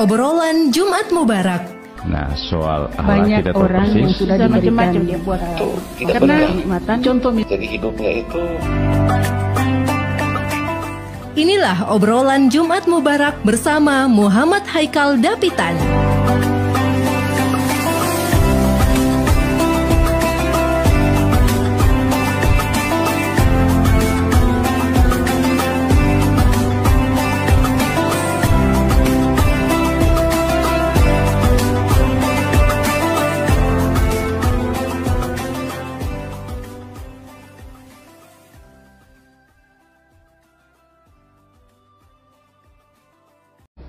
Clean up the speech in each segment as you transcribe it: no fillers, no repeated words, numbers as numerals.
obrolan Jumat Mubarak. Nah, soal banyak kita orang persis, yang sudah diberikan dia buat karena kenikmatan contoh jadi hidupnya itu. Inilah obrolan Jumat Mubarak bersama Muhammad Haikal Dapitan.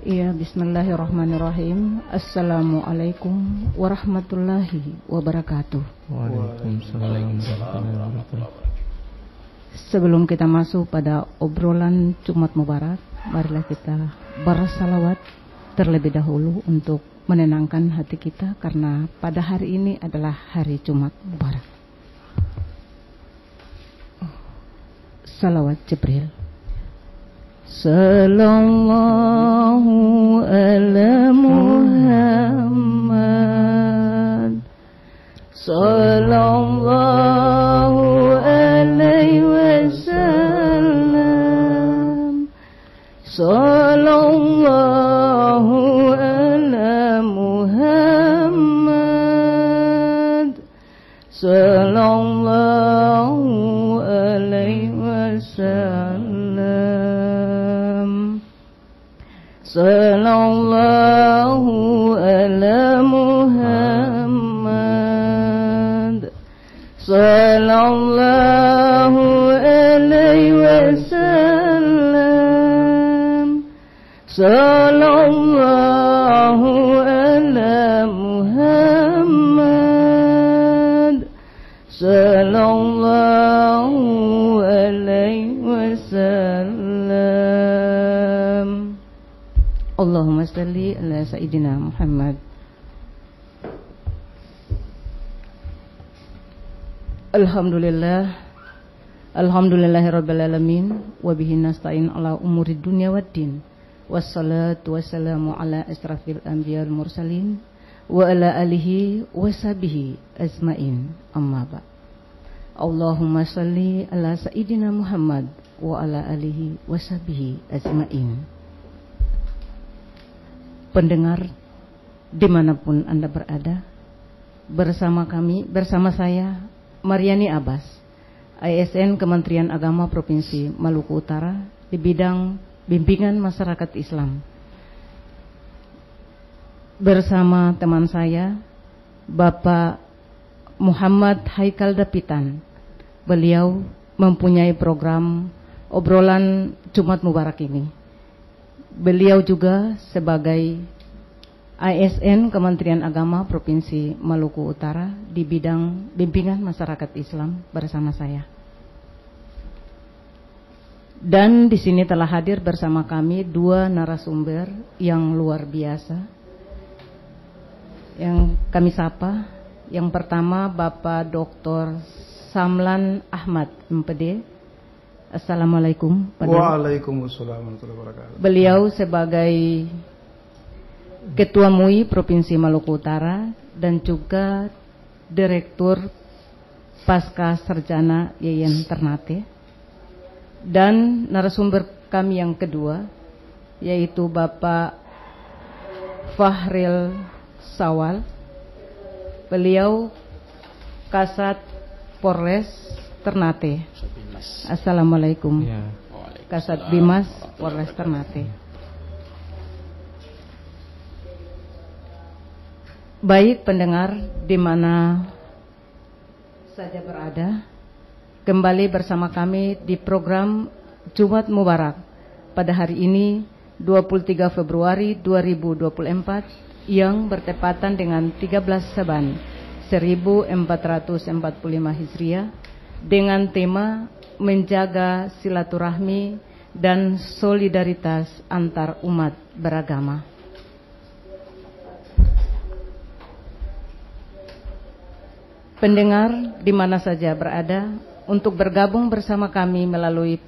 Ya, bismillahirrahmanirrahim. Assalamualaikum warahmatullahi wabarakatuh. Waalaikumsalam warahmatullahi wabarakatuh. Sebelum kita masuk pada obrolan Jumat Mubarak, marilah kita bersalawat terlebih dahulu untuk menenangkan hati kita, karena pada hari ini adalah hari Jumat Mubarak. Salawat Jibril. Sallallahu ala Muhammad, sallallahu alaihi wasallam, sallallahu ala Muhammad, sallallahu alaihi wasallam, sallallahu ala Muhammad, sallallahu alaihi wasallam, sallallahu ala Muhammad, sallallahu alaihi wasallam. Allahumma salli ala Sayyidina Muhammad. Alhamdulillah, alhamdulillahirabbil alamin, wa bihi nasta'in ala umuri dunya waddin. Wassalatu wassalamu ala asrafil anbiya'il mursalin wa ala alihi wa sahbihi ajmain. Amma ba'd. Allahumma salli ala Sayyidina Muhammad wa ala alihi wa sahbihi ajmain. Pendengar dimanapun Anda berada, bersama saya Mariani Abbas, ASN Kementerian Agama Provinsi Maluku Utara di bidang bimbingan masyarakat Islam. Bersama teman saya Bapak Muhammad Haikal Dapitan. Beliau mempunyai program obrolan Jumat Mubarak ini. Beliau juga sebagai ASN Kementerian Agama Provinsi Maluku Utara di bidang bimbingan masyarakat Islam bersama saya. Dan di sini telah hadir bersama kami dua narasumber yang luar biasa, yang kami sapa. Yang pertama Bapak Dr. Samlan Ahmad, MPD. Assalamualaikum. Waalaikumsalam warahmatullahi wabarakatuh. Beliau sebagai Ketua MUI Provinsi Maluku Utara dan juga Direktur Pasca Sarjana Yayan Ternate. Dan narasumber kami yang kedua yaitu Bapak Fahril Sawal. Beliau Kasat Polres Ternate. Assalamualaikum. Kasat Bimas Polres Ternate. Baik pendengar di mana saja berada, kembali bersama kami di program Jumat Mubarak pada hari ini 23 Februari 2024 yang bertepatan dengan 13 Saban 1445 Hijriah dengan tema menjaga silaturahmi dan solidaritas antar umat beragama. Pendengar di mana saja berada, untuk bergabung bersama kami melalui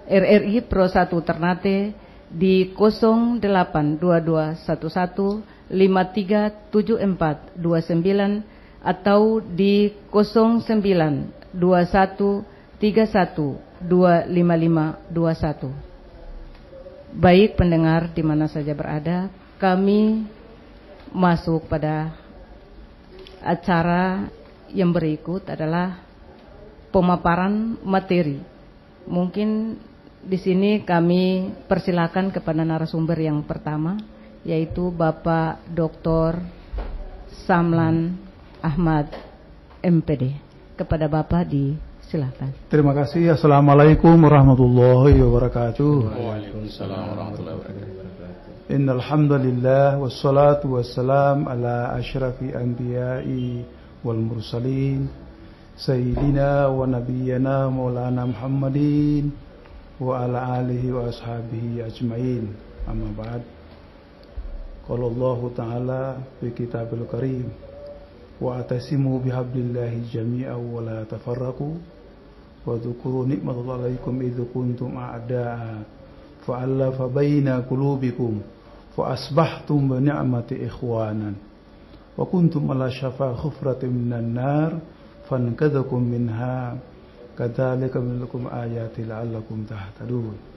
RRI Pro 1 Ternate di 082211537429 atau di 092131255521. Baik pendengar di mana saja berada, kami masuk pada acara yang berikut adalah pemaparan materi. Mungkin di sini kami persilakan kepada narasumber yang pertama, yaitu Bapak Dr. Samlan Ahmad MPD. Kepada Bapak disilakan. Terima kasih. Assalamualaikum warahmatullahi wabarakatuh. Waalaikumsalam warahmatullahi wabarakatuh. Innal hamdalillah wassalatu wassalam ala asyrafil anbiya'i wal mursalin sayyidina wa nabiyyina maulana Muhammadin wa ala alihi wa ashabihi ajmain. Amma ba'd. Qala Allah Ta'ala fi kitabil karim wa atasimu bihablillahi jami'an wa la tafarraqu wa dzkuru ni'matallahi 'alaikum idh kuntum a'da'a fa'alafa baina qulubikum fa asbahtum bi ni'mati ikhwanan wa kuntum ala syafa khufratin minan nar fankadzakum minha kadzalika minkum ayati la'allakum tahtadun.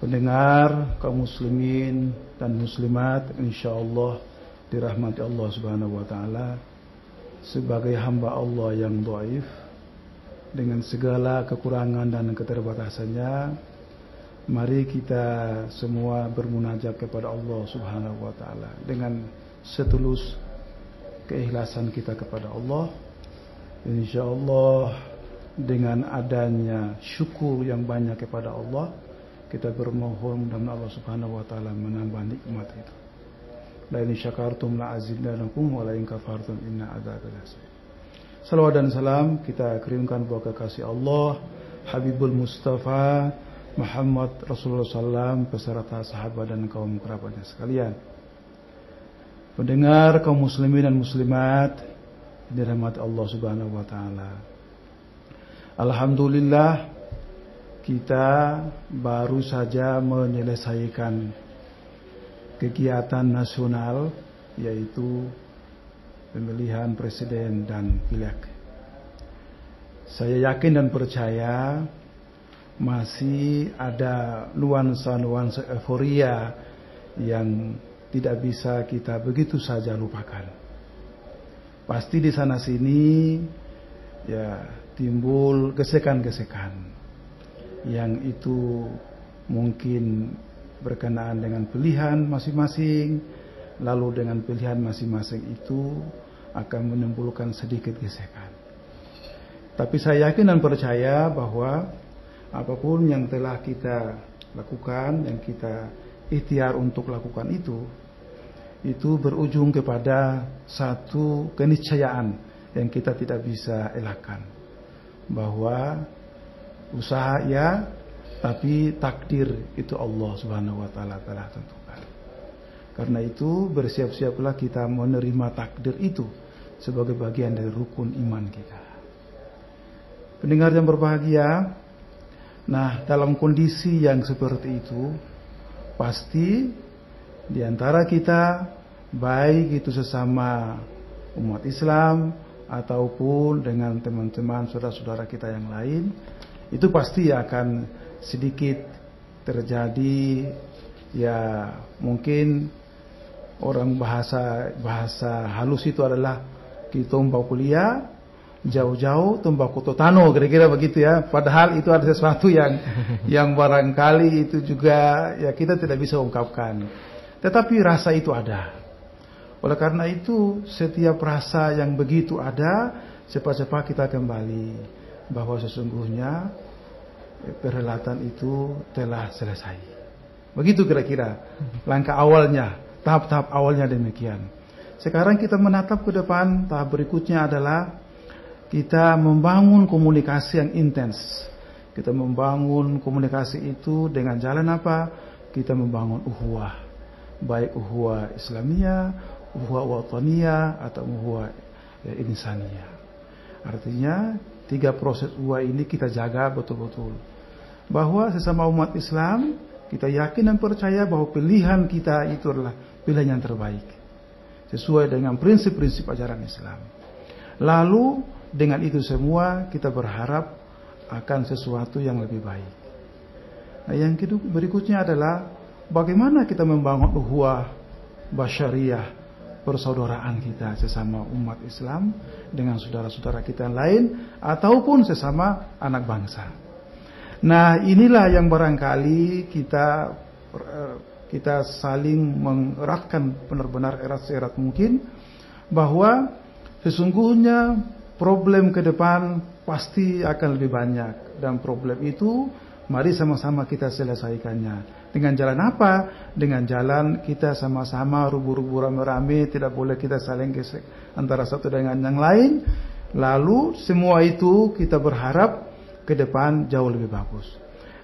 Pendengar kaum muslimin dan muslimat, insyaallah dirahmati Allah Subhanahu wa taala, sebagai hamba Allah yang dhaif dengan segala kekurangan dan keterbatasannya, mari kita semua bermunajat kepada Allah Subhanahu wa taala dengan setulus keikhlasan kita kepada Allah. Insyaallah dengan adanya syukur yang banyak kepada Allah, kita bermohon mudah-mudahan Allah Subhanahu wa taala menambah nikmat itu. La in syakartum la azidannakum wa la in kafartum inna adzabi lasyadid. Salawat dan salam kita kirimkan buat kekasih Allah Habibul Mustafa Muhammad Rasulullah SAW beserta sahabat dan kaum kerabatnya sekalian. Pendengar kaum muslimin dan muslimat dirahmati Allah Subhanahu wa taala. Alhamdulillah kita baru saja menyelesaikan kegiatan nasional, yaitu pemilihan presiden dan pileg. Saya yakin dan percaya masih ada nuansa-nuansa euforia yang tidak bisa kita begitu saja lupakan. Pasti di sana sini ya timbul gesekan-gesekan yang itu mungkin berkenaan dengan pilihan masing-masing, lalu dengan pilihan masing-masing itu akan menimbulkan sedikit gesekan. Tapi saya yakin dan percaya bahwa apapun yang telah kita lakukan, yang kita ikhtiar untuk lakukan itu berujung kepada satu keniscayaan yang kita tidak bisa elakkan, bahwa usaha ya, tapi takdir itu Allah Subhanahu wa taala telah tentukan. Karena itu bersiap-siaplah kita menerima takdir itu sebagai bagian dari rukun iman kita. Pendengar yang berbahagia, nah dalam kondisi yang seperti itu, pasti di antara kita, baik itu sesama umat Islam ataupun dengan teman-teman saudara-saudara kita yang lain, itu pasti akan sedikit terjadi ya, mungkin orang bahasa halus itu adalah kita umpah kuliah jauh-jauh tembakau totano, kira-kira begitu ya. Padahal itu ada sesuatu yang barangkali itu juga ya kita tidak bisa ungkapkan. Tetapi rasa itu ada. Oleh karena itu setiap rasa yang begitu ada, cepat-cepat kita kembali bahwa sesungguhnya perhelatan itu telah selesai. Begitu kira-kira langkah awalnya, tahap-tahap awalnya demikian. Sekarang kita menatap ke depan, tahap berikutnya adalah kita membangun komunikasi yang intens. Kita membangun komunikasi itu dengan jalan apa? Kita membangun ukhuwah. Baik ukhuwah Islamiyah, ukhuwah wataniyah, atau ukhuwah insaniyah. Artinya 3 proses ukhuwah ini kita jaga betul-betul. Bahwa sesama umat Islam kita yakin dan percaya bahwa pilihan kita itu adalah pilihan yang terbaik sesuai dengan prinsip-prinsip ajaran Islam. Lalu dengan itu semua kita berharap akan sesuatu yang lebih baik. Nah, yang berikutnya adalah bagaimana kita membangun ukhuwah basyariyah, persaudaraan kita sesama umat Islam dengan saudara-saudara kita yang lain ataupun sesama anak bangsa. Nah, inilah yang barangkali kita saling mengeratkan benar-benar erat-erat mungkin, bahwa sesungguhnya problem ke depan pasti akan lebih banyak, dan problem itu mari sama-sama kita selesaikannya. Dengan jalan apa? Dengan jalan kita sama-sama rubu-rubu rame-rame, tidak boleh kita saling gesek antara satu dengan yang lain. Lalu semua itu kita berharap ke depan jauh lebih bagus.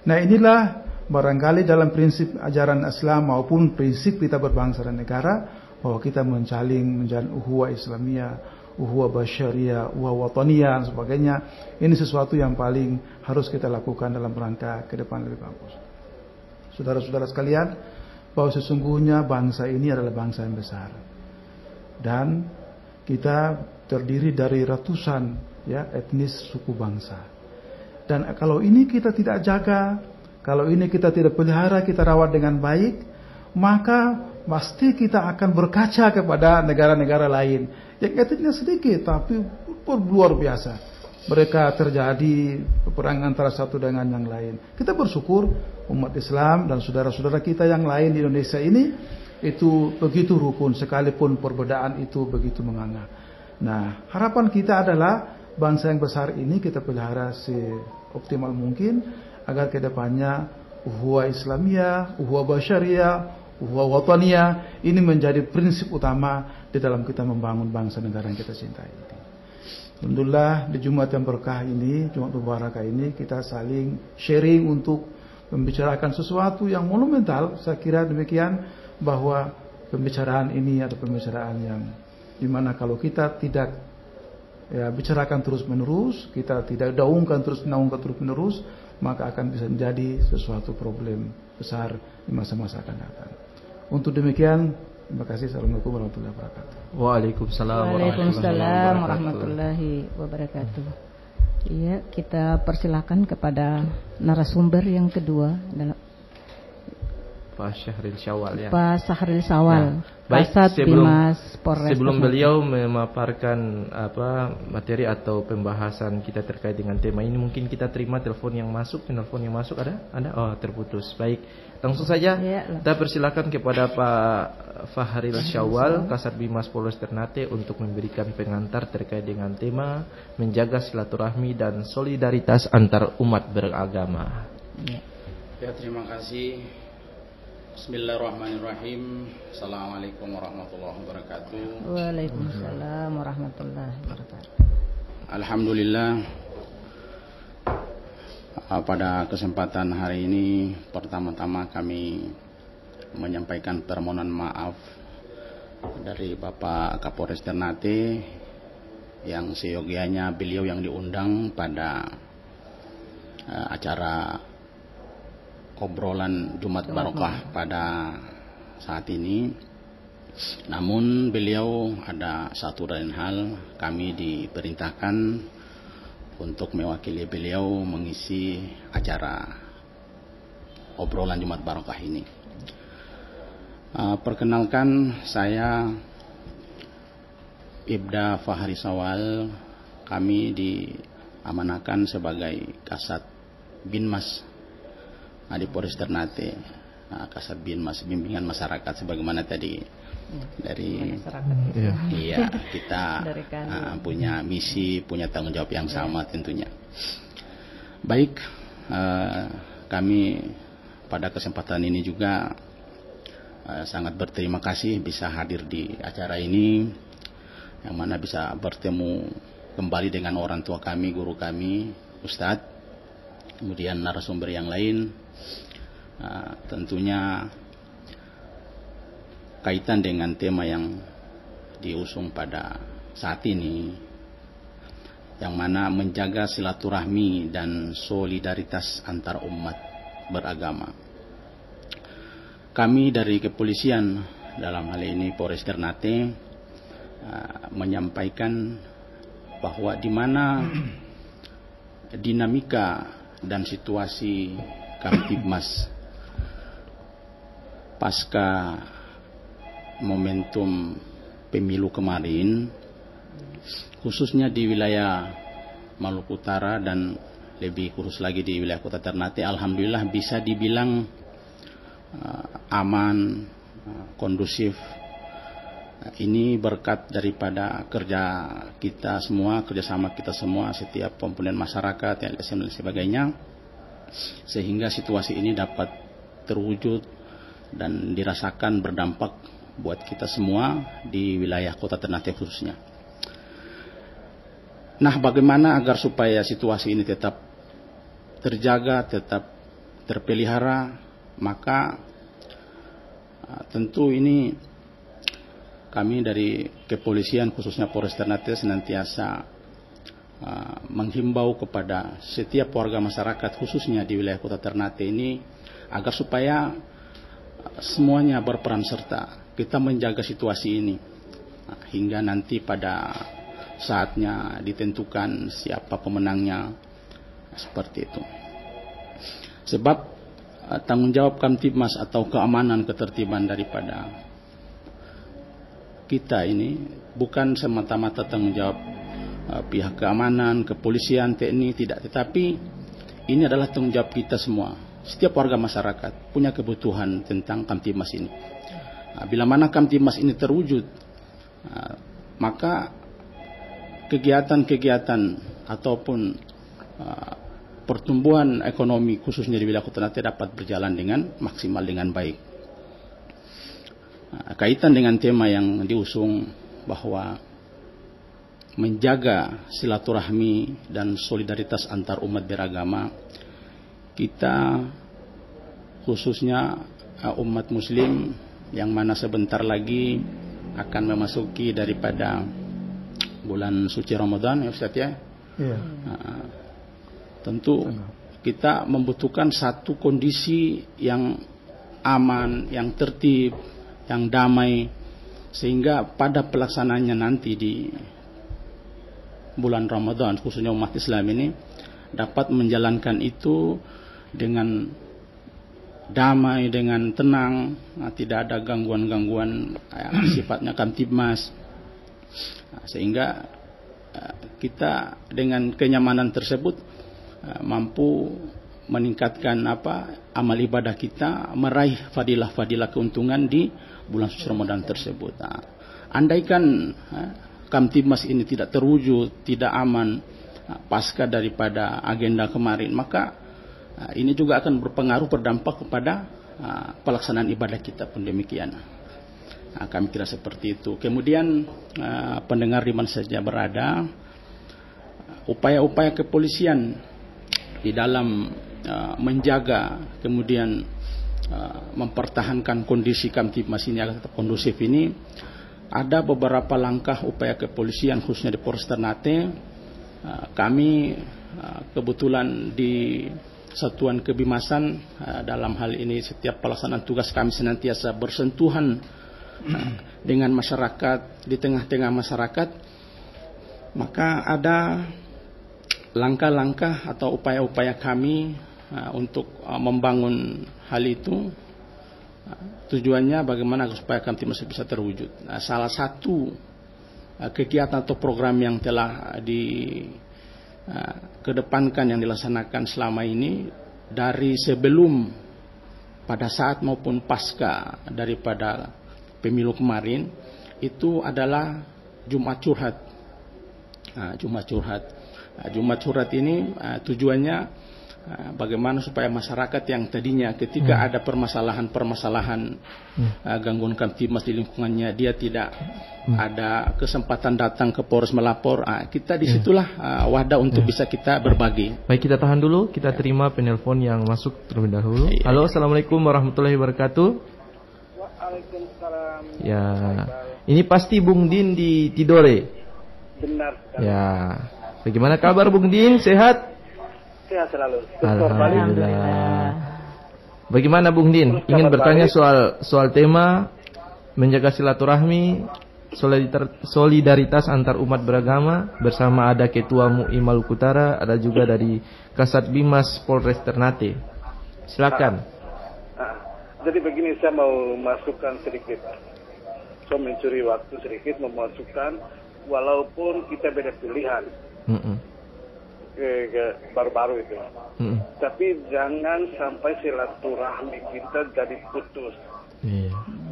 Nah, inilah barangkali dalam prinsip ajaran Islam maupun prinsip kita berbangsa dan negara, bahwa kita menjalin ukhuwah Islamiyah, ukhuwah basyariyah, ukhuwah wataniyah dan sebagainya. Ini sesuatu yang paling harus kita lakukan dalam rangka ke depan lebih bagus. Saudara-saudara sekalian, bahwa sesungguhnya bangsa ini adalah bangsa yang besar, dan kita terdiri dari ratusan etnis suku bangsa. Dan kalau ini kita tidak jaga, kalau ini kita tidak pelihara, kita rawat dengan baik, maka pasti kita akan berkaca kepada negara-negara lain yang etnisnya sedikit tapi luar biasa. Mereka terjadi peperangan antara satu dengan yang lain. Kita bersyukur umat Islam dan saudara-saudara kita yang lain di Indonesia ini itu begitu rukun, sekalipun perbedaan itu begitu menganga. Nah, harapan kita adalah bangsa yang besar ini kita pelihara seoptimal mungkin agar kedepannya ukhuwah Islamiyah, ukhuwah basyariyah, ukhuwah wataniyah ini menjadi prinsip utama di dalam kita membangun bangsa negara yang kita cintai ini. Alhamdulillah di Jumat yang berkah ini, Jumat Mubarakah ini, kita saling sharing untuk membicarakan sesuatu yang monumental. Saya kira demikian, bahwa pembicaraan ini adalah pembicaraan yang dimana kalau kita tidak bicarakan terus menerus, kita tidak naungkan terus menerus, maka akan bisa menjadi sesuatu problem besar di masa-masa akan datang. Untuk demikian, terima kasih. Assalamualaikum warahmatullahi wabarakatuh. Waalaikumsalam warahmatullahi wabarakatuh. Iya, kita persilakan kepada narasumber yang kedua, Pak Syahril Syawal ya. Pak Syahril Syawal. Baik, sebelum Polres beliau memaparkan materi atau pembahasan kita terkait dengan tema ini, mungkin kita terima telepon yang masuk. Telepon yang masuk ada? Oh, terputus. Baik, langsung saja kita persilakan kepada Pak Syahril Syawal, Kasat Bimas Polres Ternate, untuk memberikan pengantar terkait dengan tema menjaga silaturahmi dan solidaritas antar umat beragama. Ya, terima kasih. Bismillahirrahmanirrahim. Assalamualaikum warahmatullahi wabarakatuh. Waalaikumsalam warahmatullahi wabarakatuh. Alhamdulillah, pada kesempatan hari ini pertama-tama kami menyampaikan permohonan maaf dari Bapak Kapolres Ternate yang seyogianya beliau yang diundang pada acara obrolan Jumat Barokah pada saat ini. Namun beliau ada satu dan hal, kami diperintahkan untuk mewakili beliau mengisi acara obrolan Jumat Barokah ini. Perkenalkan, saya Ibda Fahri Syawal. Kami diamanakan sebagai Kasat Binmas di Polres Ternate, Kasat Binmas bimbingan masyarakat, sebagaimana tadi dari kita punya misi, punya tanggung jawab yang sama tentunya. Baik, kami pada kesempatan ini juga sangat berterima kasih bisa hadir di acara ini, yang mana bisa bertemu kembali dengan orang tua kami, guru kami, Ustadz, kemudian narasumber yang lain. Tentunya kaitan dengan tema yang diusung pada saat ini, yang mana menjaga silaturahmi dan solidaritas antar umat beragama. kami dari kepolisian dalam hal ini Polres Ternate menyampaikan bahwa di mana dinamika dan situasi Kamtibmas pasca momentum pemilu kemarin, khususnya di wilayah Maluku Utara dan lebih khusus lagi di wilayah Kota Ternate, alhamdulillah bisa dibilang aman, kondusif. Ini berkat daripada kerja kita semua, kerjasama kita semua, setiap komponen masyarakat, LSM dan sebagainya, sehingga situasi ini dapat terwujud dan dirasakan berdampak buat kita semua di wilayah Kota Ternate khususnya. Nah, bagaimana agar supaya situasi ini tetap terjaga, tetap terpelihara, maka tentu ini kami dari kepolisian khususnya Polres Ternate senantiasa menghimbau kepada setiap warga masyarakat khususnya di wilayah Kota Ternate ini agar supaya semuanya berperan serta kita menjaga situasi ini hingga nanti pada saatnya ditentukan siapa pemenangnya, seperti itu. Sebab tanggung jawab Kamtibmas atau keamanan ketertiban daripada kita ini bukan semata-mata tanggung jawab pihak keamanan, kepolisian, TNI, tidak, tetapi ini adalah tanggung jawab kita semua. Setiap warga masyarakat punya kebutuhan tentang Kamtibmas ini. Bila mana Kamtibmas ini terwujud, maka kegiatan-kegiatan ataupun pertumbuhan ekonomi khususnya di wilayah Kota Ternate dapat berjalan dengan maksimal, dengan baik. Kaitan dengan tema yang diusung bahwa menjaga silaturahmi dan solidaritas antar umat beragama, kita khususnya umat muslim yang mana sebentar lagi akan memasuki daripada bulan suci Ramadan, ya Ustaz ya. Iya. Tentu kita membutuhkan satu kondisi yang aman, yang tertib, yang damai, sehingga pada pelaksanaannya nanti di bulan Ramadan khususnya umat Islam ini dapat menjalankan itu dengan damai, dengan tenang, tidak ada gangguan-gangguan sifatnya Kamtibmas, sehingga kita dengan kenyamanan tersebut mampu meningkatkan amal ibadah kita, meraih fadilah-fadilah keuntungan di bulan suci Ramadan tersebut. Andaikan Kamtibmas ini tidak terwujud, tidak aman pasca daripada agenda kemarin, maka ini juga akan berpengaruh, berdampak kepada pelaksanaan ibadah kita pun demikian. Kami kira seperti itu. Kemudian pendengar di mana saja berada, upaya-upaya kepolisian di dalam menjaga kemudian mempertahankan kondisi Kamtibmas ini agar tetap kondusif ini, ada beberapa langkah upaya kepolisian khususnya di Polres Ternate. Kami kebetulan di Satuan Kebimasan dalam hal ini setiap pelaksanaan tugas kami senantiasa bersentuhan dengan masyarakat, di tengah-tengah masyarakat, maka ada langkah-langkah atau upaya-upaya kami untuk membangun hal itu. Tujuannya bagaimana supaya Kamtibmas bisa terwujud. Salah satu kegiatan atau program yang telah kedepankan yang dilaksanakan selama ini dari sebelum, pada saat maupun pasca daripada pemilu kemarin, itu adalah Jumat Curhat. Jumat Curhat. Jumat Curhat ini tujuannya bagaimana supaya masyarakat yang tadinya ketika ada permasalahan gangguan Kamtibmas di lingkungannya, dia tidak ada kesempatan datang ke Polres melapor, kita disitulah wadah untuk bisa kita berbagi. Baik, kita tahan dulu, kita terima penelpon yang masuk terlebih dahulu. Halo, assalamualaikum warahmatullahi wabarakatuh. Waalaikumsalam. Ya, ini pasti Bung Din di Tidore. Benar sekali. Ya, bagaimana kabar Bung Din? Sehat? Sehat selalu. Alhamdulillah. Bagaimana Bung Din? Ingin bertanya soal tema menjaga silaturahmi, solidaritas antar umat beragama. Bersama ada Ketua MUI Maluku Utara, ada juga dari Kasat Bimas Polres Ternate. Silakan. Jadi begini, saya mau masukkan sedikit. Saya mencuri waktu sedikit memasukkan, walaupun kita beda pilihan. Baru-baru itu. Tapi jangan sampai silaturahmi kita jadi putus.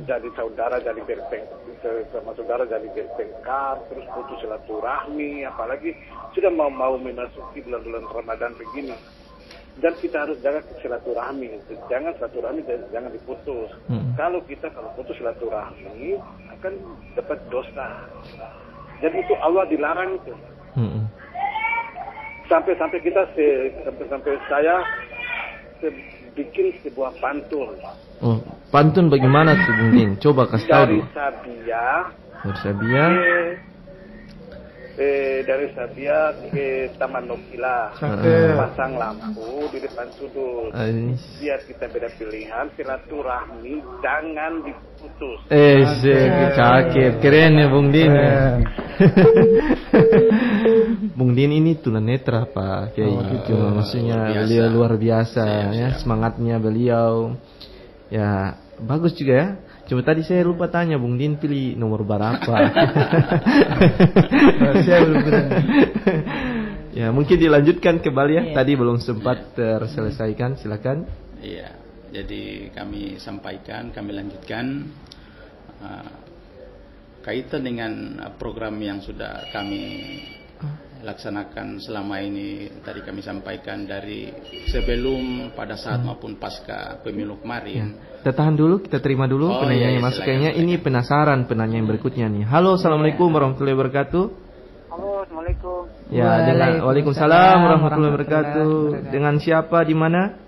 Jadi saudara jadi bertengkar, terus putus silaturahmi, apalagi sudah mau memasuki bulan-bulan Ramadan begini. Dan kita harus jaga silaturahmi. Jangan silaturahmi jangan diputus. Kalau putus silaturahmi akan dapat dosa. Jadi itu Allah dilarang itu. Sampai saya bikin sebuah pantun. Oh, pantun bagaimana tuh Bung Din? Coba kasih tahu dulu. Dari Sabia ke Taman Nokila, pasang lampu di depan sudut. Biar kita beda pilihan, silaturahmi jangan diputus. Cakep, keren ya Bung Din. Bung Din ini tunanetra Pak Kiai, maksudnya beliau luar biasa ya, semangatnya beliau. Ya, bagus juga ya. Coba tadi saya lupa tanya Bung Din pilih nomor berapa. Ya, mungkin dilanjutkan kembali ya. Tadi belum sempat terselesaikan, silakan. Iya, jadi kami lanjutkan kaitan dengan program yang sudah kami laksanakan selama ini. Tadi kami sampaikan dari sebelum, pada saat maupun pasca pemilu kemarin. Kita tahan dulu, kita terima dulu penanyanya masuk. Kayaknya ini penasaran penanya yang berikutnya nih. Halo, assalamualaikum warahmatullahi wabarakatuh. Halo, assalamualaikum. Ya, waalaikumsalam warahmatullahi wabarakatuh. Dengan siapa di mana?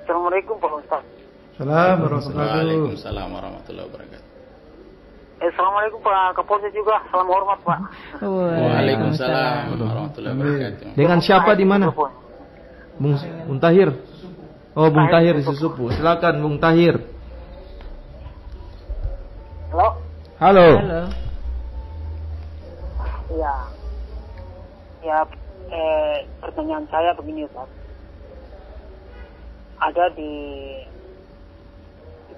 Assalamualaikum Pak Ustaz. Waalaikumsalam warahmatullahi wabarakatuh. Assalamualaikum Pak Kapolres juga. Salam hormat Pak. Waalaikumsalam warahmatullahi wabarakatuh. Dengan siapa di mana? Bung Tahir. Oh, Bung Tahir di Susupu. Silakan Bung Tahir. Halo. Ya, pertanyaan saya begini Ustaz. Ada di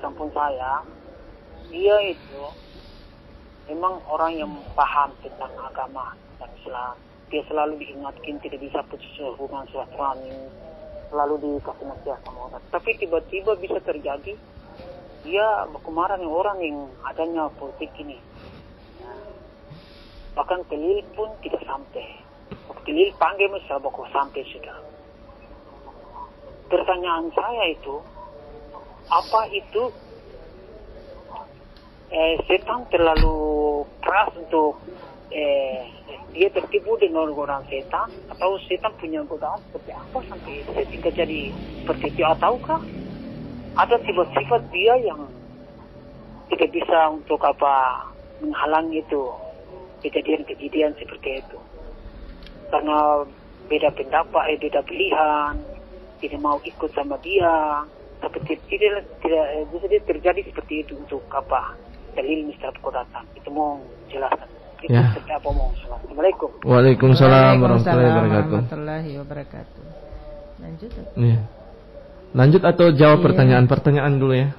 kampung saya, dia itu memang orang yang paham tentang agama dan Islam. Dia selalu diingatkan tidak bisa putus hubungan silaturahmi, selalu dikasih nasihat sama orang. Tapi tiba-tiba bisa terjadi dia berkemaran orang yang adanya politik ini. Bahkan kelil pun tidak sampai. Kelil panggil misalnya bakal sampai sudah. Pertanyaan saya itu, apa itu setan terlalu keras untuk dia tertipu dengan orang setan, atau setan punya godaan seperti apa sampai sehingga jadi seperti itu, ataukah ada sifat-sifat dia yang tidak bisa untuk menghalangi itu kejadian-kejadian seperti itu, karena beda pendapat, beda pilihan, tidak mau ikut sama dia, seperti tidak bisa terjadi seperti itu untuk dalil misalnya kodatan. Itu mau jelaskan. Itu seperti apa mau. Assalamualaikum. Waalaikumsalam warahmatullahi wabarakatuh. Lanjut. Ya. Lanjut atau jawab pertanyaan dulu ya?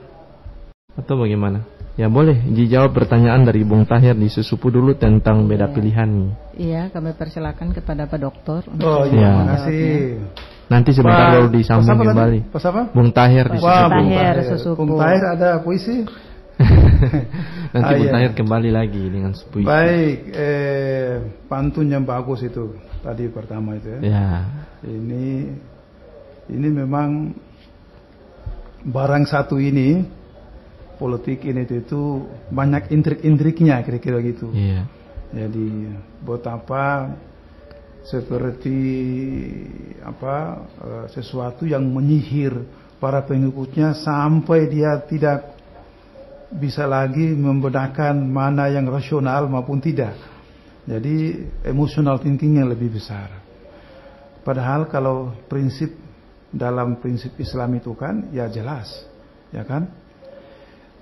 Atau bagaimana? Ya boleh dijawab pertanyaan dari Bung Tahir di Susupu dulu tentang beda pilihan nih. Iya, kami persilakan kepada Pak Dokter. Terima kasih. Nanti sebentar baru disambung kembali. Pas apa? Bung Tahir di Susupu. Bung Tahir ada puisi. Nanti Bung Tahir kembali lagi dengan puisi. Baik, pantun yang bagus itu tadi pertama itu ya. Ya. Ini memang barang satu ini, politik ini itu banyak intrik-intriknya kira-kira gitu. Iya. Jadi betapa seperti sesuatu yang menyihir para pengikutnya sampai dia tidak bisa lagi membedakan mana yang rasional maupun tidak. Jadi emotional thinkingnya lebih besar. Padahal kalau prinsip dalam prinsip Islam itu kan ya jelas, ya kan?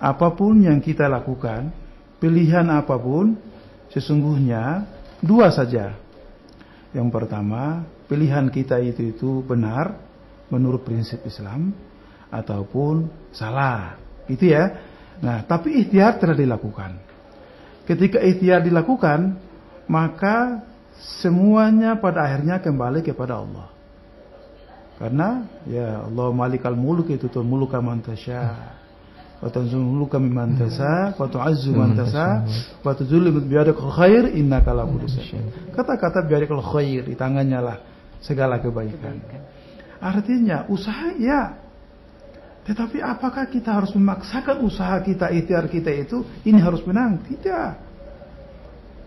Apapun yang kita lakukan, pilihan apapun, sesungguhnya dua saja. Yang pertama, pilihan kita itu benar menurut prinsip Islam ataupun salah, gitu ya. Nah, tapi ikhtiar telah dilakukan. Ketika ikhtiar dilakukan, maka semuanya pada akhirnya kembali kepada Allah. Karena ya Allah malikal muluk itu tuh muluka man tasya. Wa tanzuluka mimman tasya, wa tu'azzu man tasya, wa tuzillu biyadikal khair innaka la kata-kata biyadikal khair, di tangannya lah segala kebaikan. Artinya usaha ya. Tetapi apakah kita harus memaksakan usaha kita, ikhtiar kita itu ini harus menang? Tidak.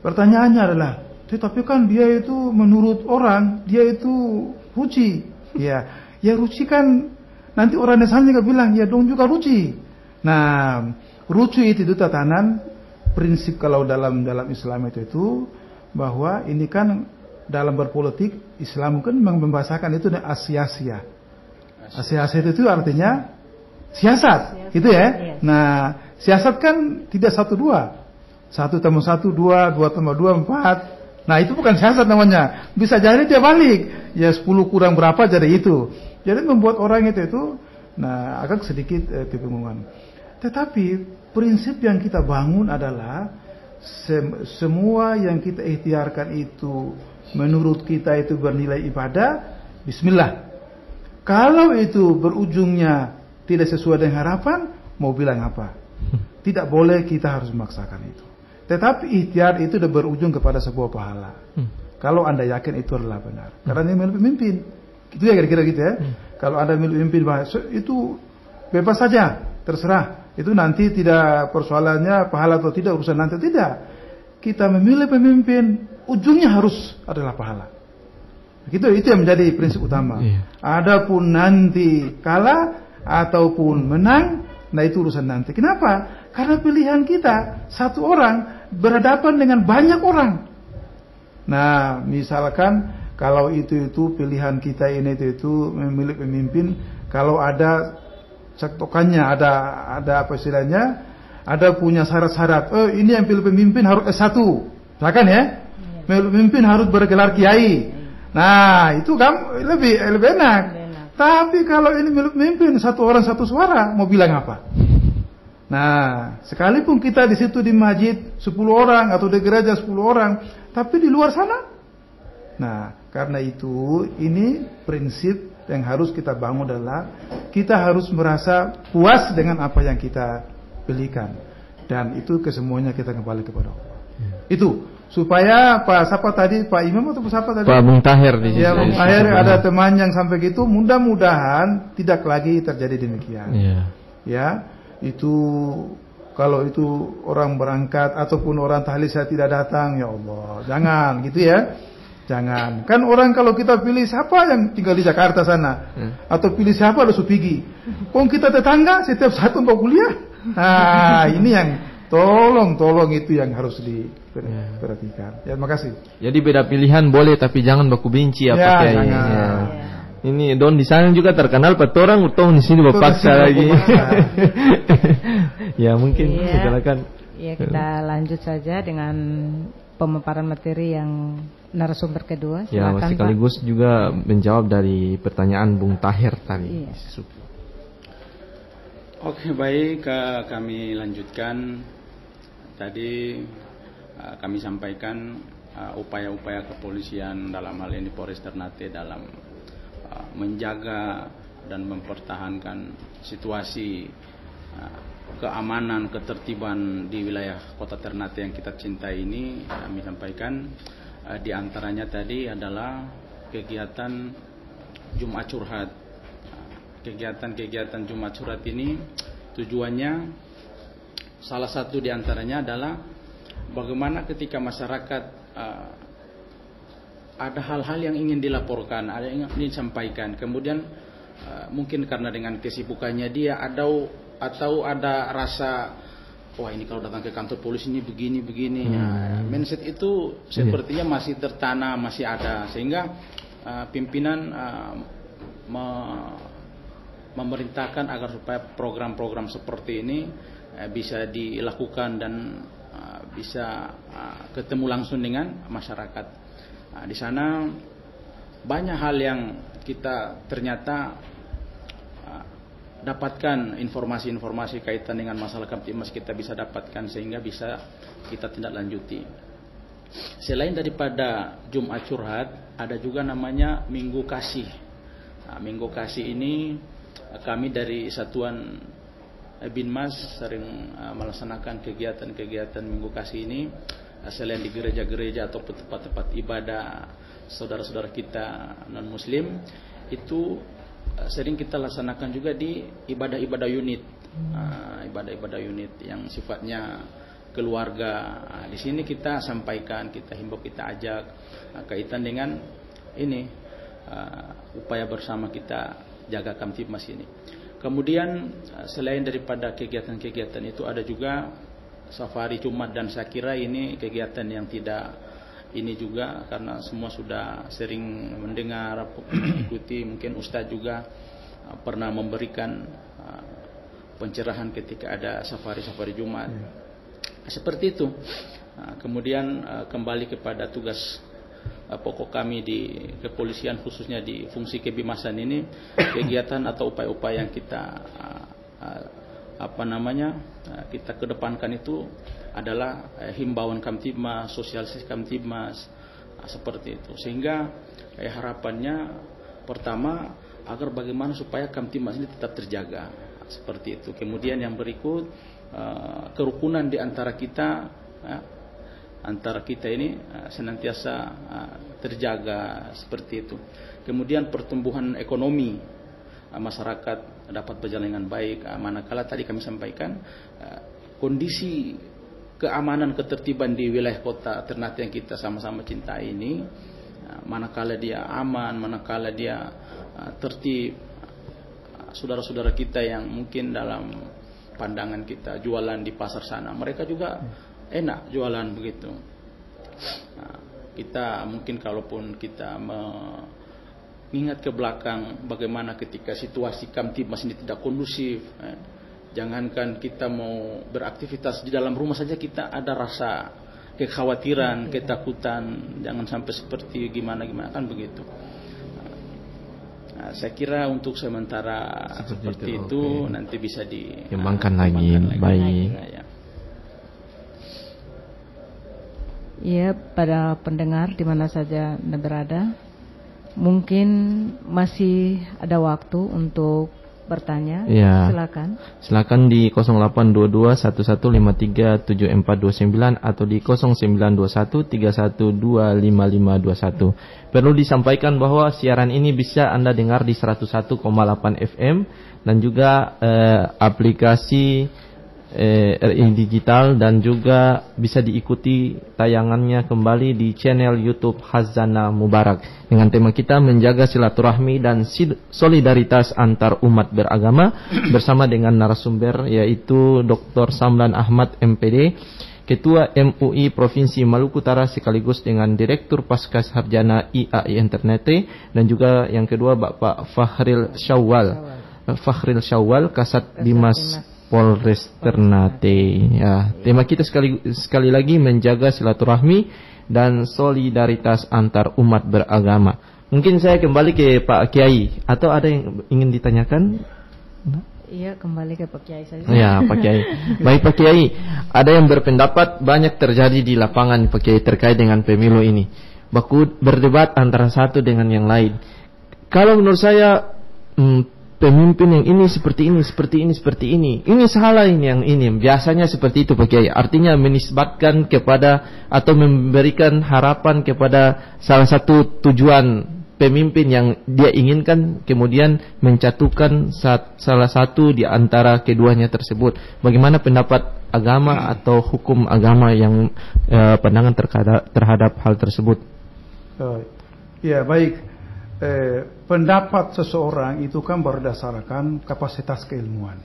Pertanyaannya adalah, tetapi kan dia itu menurut orang dia itu ruci. Ya ruci kan nanti orang Islam juga bilang ya dong juga ruci. Nah, ruci itu tatanan prinsip kalau dalam Islam itu bahwa ini kan dalam berpolitik Islam kan memang membahasakan itu asia-asia. Asia-asia itu artinya siasat, gitu ya. Nah, siasat kan tidak 1-2. 1 tambah 1 2, 2 tambah 2 4. Nah, itu bukan siasat namanya. Bisa jadi dia balik. Ya 10 kurang berapa jadi itu. Jadi membuat orang itu nah agak sedikit kebingungan. Tetapi prinsip yang kita bangun adalah semua yang kita ikhtiarkan itu menurut kita itu bernilai ibadah, bismillah. Kalau itu berujungnya tidak sesuai dengan harapan, mau bilang apa? Tidak boleh, kita harus memaksakan itu. Tetapi ikhtiar itu sudah berujung kepada sebuah pahala. Kalau Anda yakin itu adalah benar. Karena ini milik pemimpin. Gitu ya kira-kira gitu ya. Kalau Anda milik pemimpin, itu bebas saja, terserah. Itu nanti tidak persoalannya pahala atau tidak, urusan nanti tidak. Kita memilih pemimpin, ujungnya harus adalah pahala. Itu yang menjadi prinsip utama. Adapun nanti kalah ataupun menang, nah itu urusan nanti. Kenapa? Karena pilihan kita satu orang berhadapan dengan banyak orang. Nah, misalkan kalau itu pilihan kita ini itu memilih pemimpin, kalau ada cektokannya, ada apa istilahnya, ada punya syarat-syarat. Ini yang pilih pemimpin harus S1, misalkan ya. Pemimpin harus bergelar kiai. Nah, itu kan lebih enak. Tapi kalau ini milik pemimpin satu orang satu suara, mau bilang apa? Nah, sekalipun kita di situ di masjid 10 orang atau di gereja 10 orang, tapi di luar sana. Nah, karena itu ini prinsip yang harus kita bangun adalah kita harus merasa puas dengan apa yang kita pilihkan, dan itu kesemuanya kita kembali kepada Allah. Itu supaya Pak Imam atau siapa tadi? Pak Bung Tahir di sini. Ya, Bung Tahir ada teman yang sampai gitu, mudah-mudahan tidak lagi terjadi demikian. Ya, itu kalau itu orang berangkat ataupun orang tahlil saya tidak datang, ya Allah, jangan gitu ya. Jangan. Kan orang kalau kita pilih siapa yang tinggal di Jakarta sana, atau pilih siapa di Supigi. Kok kita tetangga setiap satu mau kuliah. Nah, ini yang tolong itu yang harus diperhatikan. Ya, makasih. Jadi beda pilihan boleh, tapi jangan baku benci apa kayak ini. Ini Don di sana juga terkenal petorang utong di sini berpaksa lagi. Ya, mungkin silakan. Ya, kita lanjut saja dengan pemaparan materi yang narasumber kedua. Silakan, ya, sekaligus Pak juga menjawab dari pertanyaan Bung Tahir tadi. Oke, baik, kami lanjutkan. Tadi kami sampaikan upaya-upaya kepolisian dalam hal ini Polres Ternate dalam menjaga dan mempertahankan situasi keamanan, ketertiban di wilayah Kota Ternate yang kita cintai ini. Kami sampaikan di antaranya tadi adalah kegiatan Jumat Curhat. Kegiatan Jumat Curhat ini tujuannya salah satu di antaranya adalah bagaimana ketika masyarakat ada hal-hal yang ingin dilaporkan, ada yang ingin disampaikan, kemudian mungkin karena dengan kesibukannya dia atau ada rasa wah ini kalau datang ke kantor polisi ini begini. Mindset itu sepertinya masih tertanam, masih ada, sehingga pimpinan memerintahkan agar supaya program-program seperti ini bisa dilakukan dan bisa ketemu langsung dengan masyarakat. Di sana banyak hal yang kita ternyata dapatkan, informasi-informasi kaitan dengan masalah Kamtibmas kita bisa dapatkan sehingga bisa kita tindak lanjuti. Selain daripada Jumat Curhat, ada juga namanya Minggu Kasih. Minggu Kasih ini kami dari Satuan Binmas sering melaksanakan kegiatan-kegiatan Minggu Kasih ini selain di gereja-gereja atau tempat-tempat ibadah saudara-saudara kita non-muslim, itu sering kita laksanakan juga di ibadah-ibadah unit, ibadah-ibadah unit yang sifatnya keluarga. Di sini kita sampaikan, kita himbau, kita ajak kaitan dengan ini upaya bersama kita jaga Kamtibmas ini. Kemudian selain daripada kegiatan-kegiatan itu ada juga safari Jumat, dan saya kira ini kegiatan yang tidak ini juga karena semua sudah sering mendengar, mengikuti. Mungkin Ustadz juga pernah memberikan pencerahan ketika ada safari Jumat. Seperti itu. Kemudian kembali kepada tugas pokok kami di kepolisian, khususnya di fungsi kebimasan ini, kegiatan atau upaya-upaya yang kita kita kedepankan itu adalah himbauan Kamtibmas, sosialisasi Kamtibmas, seperti itu. Sehingga harapannya pertama agar bagaimana supaya Kamtibmas ini tetap terjaga, seperti itu. Kemudian yang berikut, kerukunan di antara kita, ini senantiasa terjaga, seperti itu. Kemudian pertumbuhan ekonomi masyarakat dapat berjalan dengan baik, manakala tadi kami sampaikan kondisi keamanan ketertiban di wilayah kota Ternate yang kita sama-sama cintai ini, manakala dia aman, manakala dia tertib, saudara-saudara kita yang mungkin dalam pandangan kita jualan di pasar sana, mereka juga enak jualan begitu. Kita mungkin kalaupun kita mengingat ke belakang bagaimana ketika situasi Kamtibmas ini tidak kondusif, jangankan kita mau beraktivitas di dalam rumah saja kita ada rasa kekhawatiran, ketakutan, jangan sampai seperti gimana kan begitu. Saya kira untuk sementara seperti itu nanti bisa dikembangkan lagi. Baik. Ya, pada pendengar di mana saja Anda berada, mungkin masih ada waktu untuk bertanya. Ya. Silakan di 082211537429 atau di 092131255521. Perlu disampaikan bahwa siaran ini bisa Anda dengar di 101,8 FM dan juga aplikasi RI Digital, dan juga bisa diikuti tayangannya kembali di channel YouTube Khazanah Mubarak dengan tema kita menjaga silaturahmi dan solidaritas antar umat beragama bersama dengan narasumber yaitu Dr. Samlan Ahmad MPD, Ketua MUI Provinsi Maluku Utara sekaligus dengan Direktur Pasca Sarjana IAI Ternate, dan juga yang kedua Bapak Fakhril Syawal Kasat Bimas Polres Ternate. Ya, tema kita sekali lagi menjaga silaturahmi dan solidaritas antar umat beragama. Mungkin saya kembali ke Pak Kiai, atau ada yang ingin ditanyakan? Iya, kembali ke Pak Kiai saja. Ya, Pak Kiai. Baik Pak Kiai, ada yang berpendapat banyak terjadi di lapangan Pak Kiai terkait dengan pemilu ini. Baku berdebat antara satu dengan yang lain. Kalau menurut saya pemimpin yang ini seperti ini. Ini salah yang ini. Biasanya seperti itu Pak Kiai. Artinya menisbatkan kepada atau memberikan harapan kepada salah satu tujuan pemimpin yang dia inginkan, kemudian menjatuhkan salah satu di antara keduanya tersebut. Bagaimana pendapat agama atau hukum agama yang pandangan terhadap hal tersebut? Ya, baik. Pendapat seseorang itu kan berdasarkan kapasitas keilmuan.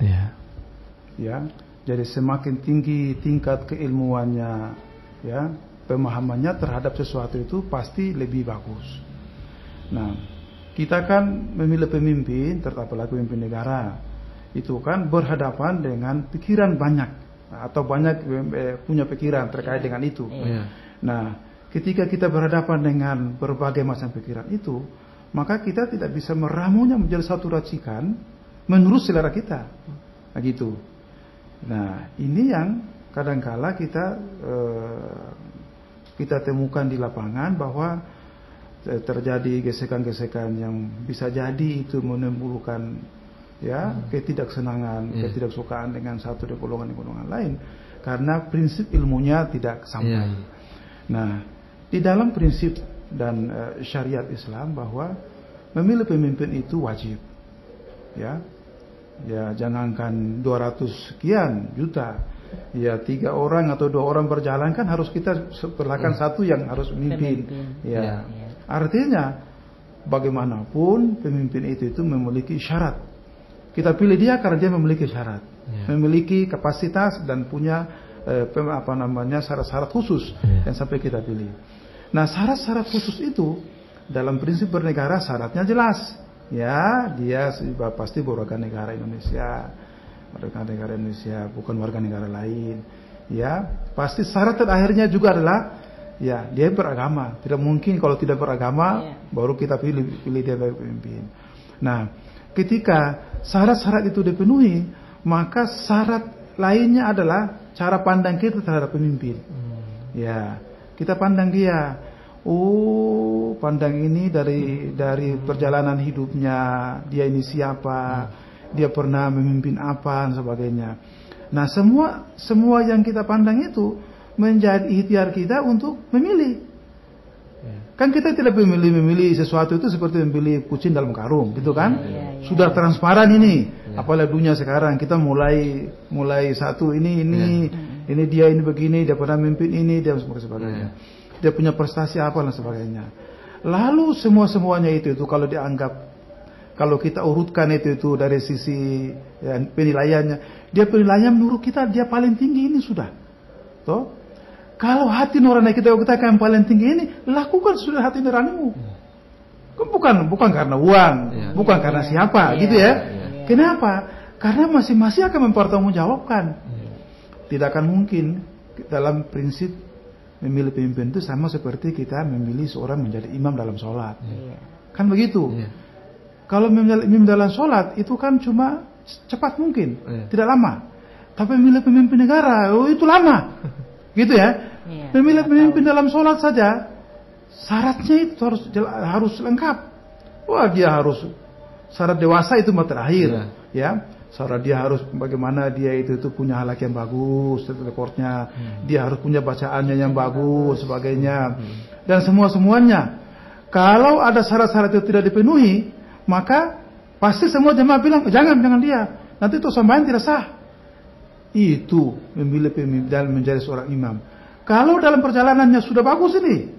Ya, jadi semakin tinggi tingkat keilmuannya, ya, pemahamannya terhadap sesuatu itu pasti lebih bagus. Nah, kita kan memilih pemimpin, terutama pemimpin negara, itu kan berhadapan dengan pikiran banyak atau banyak punya pikiran terkait dengan itu. Nah, ketika kita berhadapan dengan berbagai macam pikiran itu, maka kita tidak bisa meramunya menjadi satu racikan menurut selera kita. Nah, gitu. Nah, ini yang kadangkala kita temukan di lapangan bahwa terjadi gesekan-gesekan yang bisa jadi itu menimbulkan ketidaksenangan, ketidaksukaan dengan satu golongan lain karena prinsip ilmunya tidak sampai. Nah, di dalam prinsip dan syariat Islam bahwa memilih pemimpin itu wajib. Ya, jangankan 200 sekian juta, ya 3 orang atau 2 orang berjalan kan harus kita perlakan satu yang harus memimpin. Artinya bagaimanapun pemimpin itu memiliki syarat. Kita pilih dia karena dia memiliki syarat, memiliki kapasitas dan punya syarat-syarat khusus yang sampai kita pilih. Nah, syarat-syarat khusus itu dalam prinsip bernegara syaratnya jelas. Ya, dia pasti berwarga negara Indonesia, bukan warga negara lain. Ya, pasti syarat terakhirnya juga adalah dia beragama. Tidak mungkin kalau tidak beragama baru kita pilih dia sebagai pemimpin. Nah, ketika syarat-syarat itu dipenuhi, maka syarat lainnya adalah cara pandang kita terhadap pemimpin. Ya, kita pandang dia. Pandang ini dari perjalanan hidupnya, dia ini siapa, dia pernah memimpin apa dan sebagainya. Nah, semua yang kita pandang itu menjadi ikhtiar kita untuk memilih. Kan kita tidak memilih sesuatu itu seperti memilih kucing dalam karung, gitu kan? Sudah transparan ini. Apalagi dunia sekarang kita mulai satu ini dia ini begini, dia pernah memimpin ini, dia sebagainya. Dia punya prestasi apa dan sebagainya. Lalu semuanya itu kalau kita urutkan itu dari sisi penilaiannya, penilaian menurut kita dia paling tinggi ini sudah. Toh? Kalau hati nurani kita katakan paling tinggi ini, lakukan sudah hati nuranimu. Bukan karena uang, bukan karena siapa, gitu ya. Kenapa? Karena masing-masing akan mempertanggungjawabkan. Tidak akan mungkin dalam prinsip memilih pemimpin itu sama seperti kita memilih seorang menjadi imam dalam sholat. Kan begitu. Kalau memilih imam dalam sholat itu kan cuma cepat mungkin, tidak lama. Tapi memilih pemimpin negara, itu lama. Gitu ya. Memilih pemimpin dalam sholat saja syaratnya itu harus lengkap. Dia harus syarat dewasa itu terakhir, ya. Syarat dia harus bagaimana dia itu punya halak yang bagus, rekornya, dia harus punya bacaannya yang bagus, sebagainya, dan semuanya. Kalau ada syarat-syarat itu tidak dipenuhi, maka pasti semua jemaah bilang jangan dia, nanti itu sembahyang tidak sah. Itu memilih pemimpin dan menjadi seorang imam. Kalau dalam perjalanannya sudah bagus ini,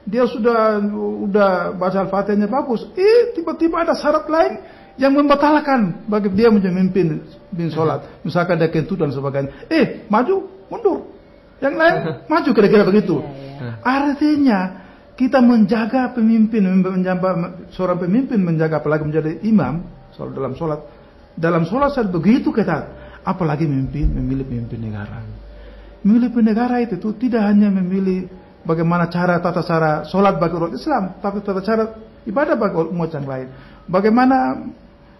dia sudah baca Al-Fatihahnya bagus, tiba-tiba ada syarat lain yang membatalkan bagi dia menjadi pemimpin sholat. Misalkan dia kentut dan sebagainya. Maju, mundur. Yang lain maju, kira-kira begitu. Artinya kita menjaga seorang pemimpin menjaga, apalagi menjadi imam dalam sholat saat begitu ketat, apalagi memilih pemimpin negara. Memilih pemimpin negara itu tidak hanya memilih bagaimana tata cara sholat bagi umat Islam, tapi tata cara ibadah bagi umat yang lain. Bagaimana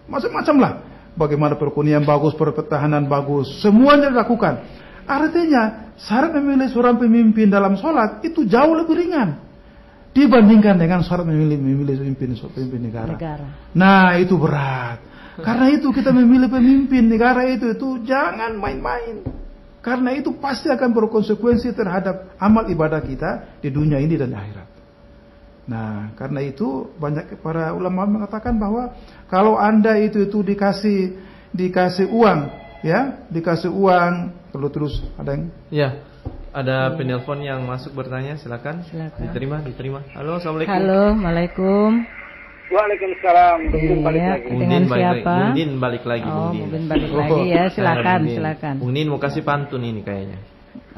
macam-macam lah. Bagaimana perkunian bagus, pertahanan bagus, semuanya dilakukan. Artinya syarat memilih seorang pemimpin dalam sholat itu jauh lebih ringan dibandingkan dengan syarat memilih pemimpin negara. Nah, itu berat. Karena itu kita memilih pemimpin negara itu jangan main-main. Karena itu pasti akan berkonsekuensi terhadap amal ibadah kita di dunia ini dan di akhirat. Nah, karena itu banyak para ulama mengatakan bahwa kalau Anda itu dikasih uang, dikasih uang, perlu terus ada yang ada penelpon yang masuk bertanya, silakan. Diterima. Halo, assalamualaikum. Halo, waalaikum. Waalaikumsalam. Dengan siapa? Bung balik lagi. Bung balik lagi ya, silakan. Bung Din mau kasih pantun ini kayaknya.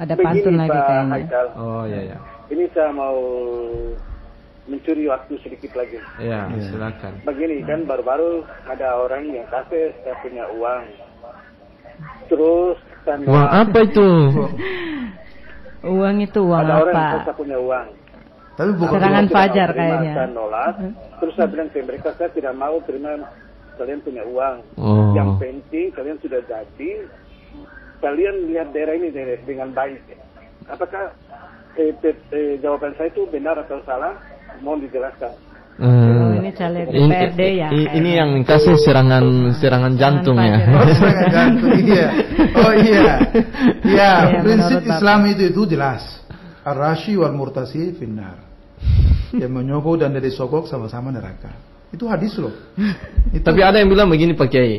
Ada pantun lagi kayaknya. Oh iya. Ini saya mau mencuri waktu sedikit lagi. Ya, silakan. Begini kan, baru-baru ada orang yang kasih saya punya uang. Terus uang apa itu? Uang itu uang ada apa? orang yang saya punya uang. Tapi bukan serangan fajar kayaknya. Saya nolak. Terus saya bilang ke mereka, saya tidak mau terima kalian punya uang. Yang penting kalian sudah jadi, kalian lihat daerah ini dengan baik. Apakah jawaban saya itu benar atau salah? Mohon dijelaskan. Ini caleg DPRD ya. Ini yang kasih serangan jantung ya. Serangan jantung, iya. Oh iya. Ya, prinsip Islam itu jelas. Ar-rashi wal murtasi finnar. Yang menyogok dan dari sogok sama-sama neraka. Itu hadis loh. Tapi ada yang bilang begini Pak Kiai,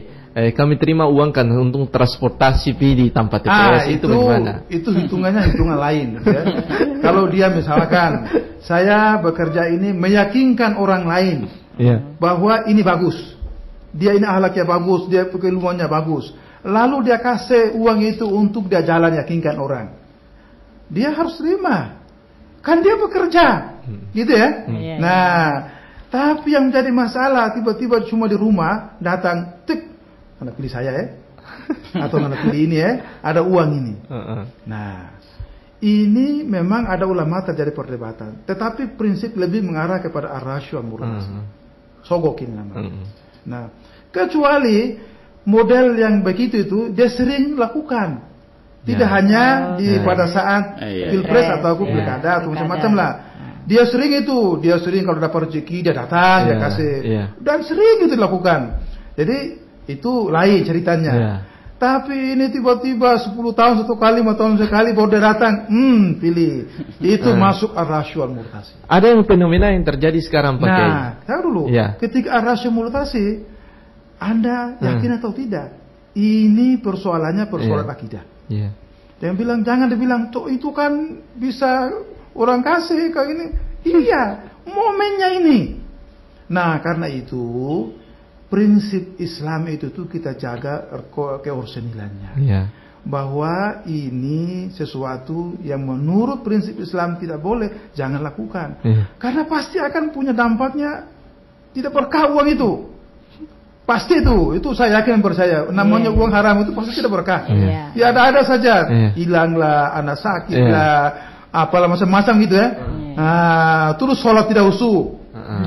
kami terima uang kan untuk transportasi di tempat TPS, itu bagaimana? Itu hitungannya hitungan lain. Ya. Kalau dia misalkan saya bekerja ini meyakinkan orang lain bahwa ini bagus, dia ini akhlaknya bagus, dia keilmuannya bagus, lalu dia kasih uang itu untuk dia jalan yakinkan orang, dia harus terima, kan dia bekerja, gitu ya. Nah, tapi yang menjadi masalah tiba-tiba cuma di rumah datang, tik, anak pilih saya ya, atau anak pilih ini ya, ada uang ini. Nah, ini memang ada ulama terjadi perdebatan, tetapi prinsip lebih mengarah kepada ar-rasyuh wal-murtasi. Sogok ini namanya. Nah, kecuali model yang begitu itu dia sering lakukan, tidak hanya pada saat pilpres atau pilkada atau macam-macam lah. Dia sering kalau dapat rezeki dia datang, dia kasih, dan sering itu dilakukan. Jadi itu lain ceritanya. Tapi ini tiba-tiba 10 tahun satu kali, 5 tahun sekali baru dia datang, pilih. Itu masuk ar-rasyuh wal-murtasi. Ada yang fenomena yang terjadi sekarang Pak Kiai. Nah, tahu dulu. Ketika ar-rasyuh wal-murtasi, Anda yakin atau tidak? Ini persoalannya persoalan akidah. Yang bilang jangan dibilang, "Tuh itu kan bisa orang kasih kayak ini." Iya, momennya ini. Nah, karena itu prinsip Islam itu tuh kita jaga keorsenilannya. Bahwa ini sesuatu yang menurut prinsip Islam tidak boleh, jangan lakukan. Karena pasti akan punya dampaknya tidak berkah uang itu. Pasti itu saya yakin percaya. Namanya uang haram itu pasti tidak berkah. Ya ada saja, hilanglah, anak sakit lah, apalah macam-macam gitu ya. Nah, terus sholat tidak khusyuk.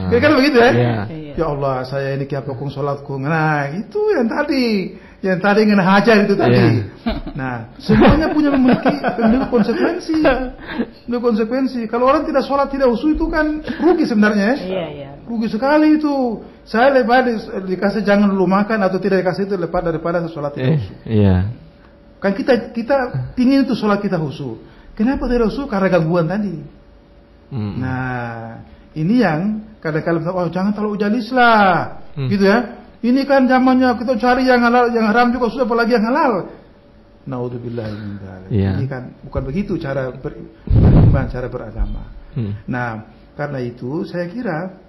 Kira-kira begitu ya. Ya Allah, saya ini kiap kokong sholatku. Nah, itu yang tadi ingin hajar itu tadi. Nah, semuanya memiliki konsekuensi. Konsekuensi. Kalau orang tidak sholat tidak khusyuk itu kan rugi sebenarnya. Rugi sekali itu. Saya lebih dikasih jangan dulu makan atau tidak dikasih itu lepas daripada sholat tidak khusyuk. Kan kita ingin itu sholat kita khusyuk. Kenapa tidak khusyuk? Karena gangguan tadi. Nah, ini yang kadang-kadang jangan terlalu ujalis lah, gitu ya. Ini kan zamannya kita cari yang halal, yang haram juga sudah, apalagi yang halal. Naudzubillah min dzalik. Ini kan bukan begitu cara beriman, cara beragama. Nah, karena itu saya kira